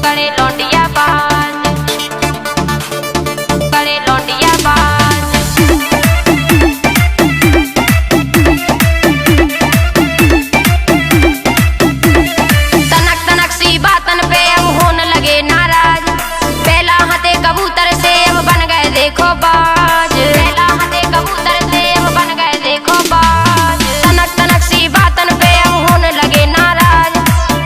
करे लौंडिया बाज, करे लौंडिया बाज। तनक तनक सी बातन पे अब होने लगे नाराज, पहला हते कबूतर से अब बन गए देखो बाज, पहला हते कबूतर से अब बन गए देखो बाज। तनक तनक सी बातन पे अब होने लगे नाराज,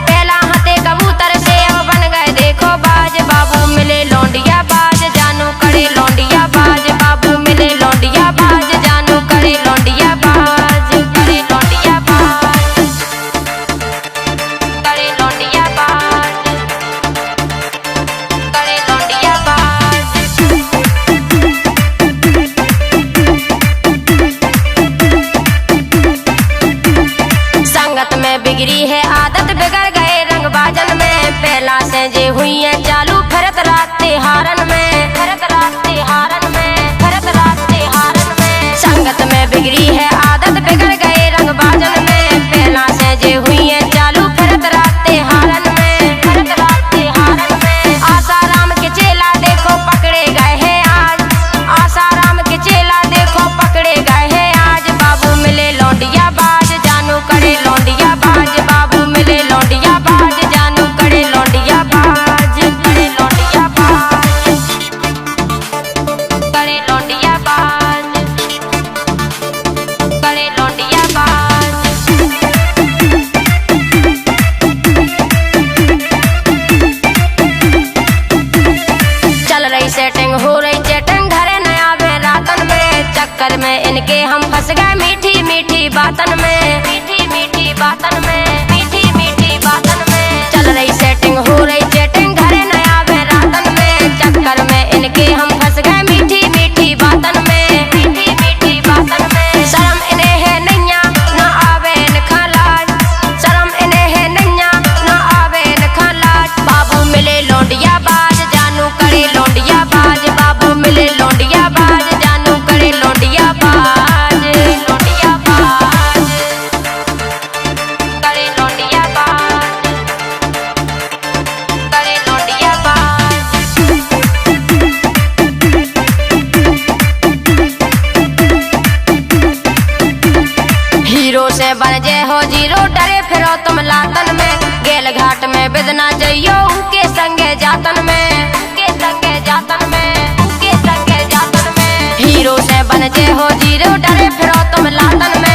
पहला हते कबूतर से अब बन गए देखो बाज। बाबू मिले लौंडिया बाज, जानू करे लौंडिया बाज, बाबू मिले लौंडिया बाज, जानू करे लौंडिया बाज, करे लौंडिया बाज, करे लौंडिया बाज, करे लौंडिया बाज। संगत में बिगड़ी है आदत, बिगड़ गए रंग बाजन में, पहला से जे हुई है चालू फरत रात हारन में, फरत रात हारन में, फरत रात हारन में। संगत में बिगड़ी है आदत, बिगड़ गए रंग बाजन में, पहला से जे हुई है चालू फरत रात हारन में, फरत रात हारन में। आसाराम के चेला देखो पकड़े गए हैं आज, आसाराम के चेला देखो पकड़े गए हैं आज। बाबू मिले लौंडिया बाज, जानू करे लौंडिया बाज, बाबू मिले लौंडिया बाज, जानू करे लौंडिया बाज, करे लौंडिया बाज, करे लौंडिया बाज, करे लौंडिया बाज। चल रही सेटिंग हो रही चैटिंग, घरे नया वे रातन में, चक्कर में इनके हम फंस गए मीठी मीठी बातन में, मीठी मीठी बातन में, मीठी मीठी बातन में। चल रही सेटिंग हो रही चैटिंग, घरे नया वे रातन में, चक्कर में इनके हम फंस गए मीठी मीठी बातन में, मीठी मीठी बातन में। शर्म इन्हें है नैया ना आवे इनका लाज, शर्म इन्हें है नैया ना आवे इनका लाज। बाबू मिले लौंडिया बाज, जानू करे लौंडिया बाज, बाबू मिले लौंडिया बाज, जानू करे लौंडिया बाज, लौंडिया बाज, करे लौंडिया बाज, करे लौंडिया बाज। हीरो से बन जे हो जीरो, डरे फिरो तुम लातन में, गेल घाट में बिदना जइयो उनके संगे जातन में, उनके संगे जातन में, उनके संगे जातन में। हीरो से बन जे हो जीरो, डरे फिरो तुम लातन में,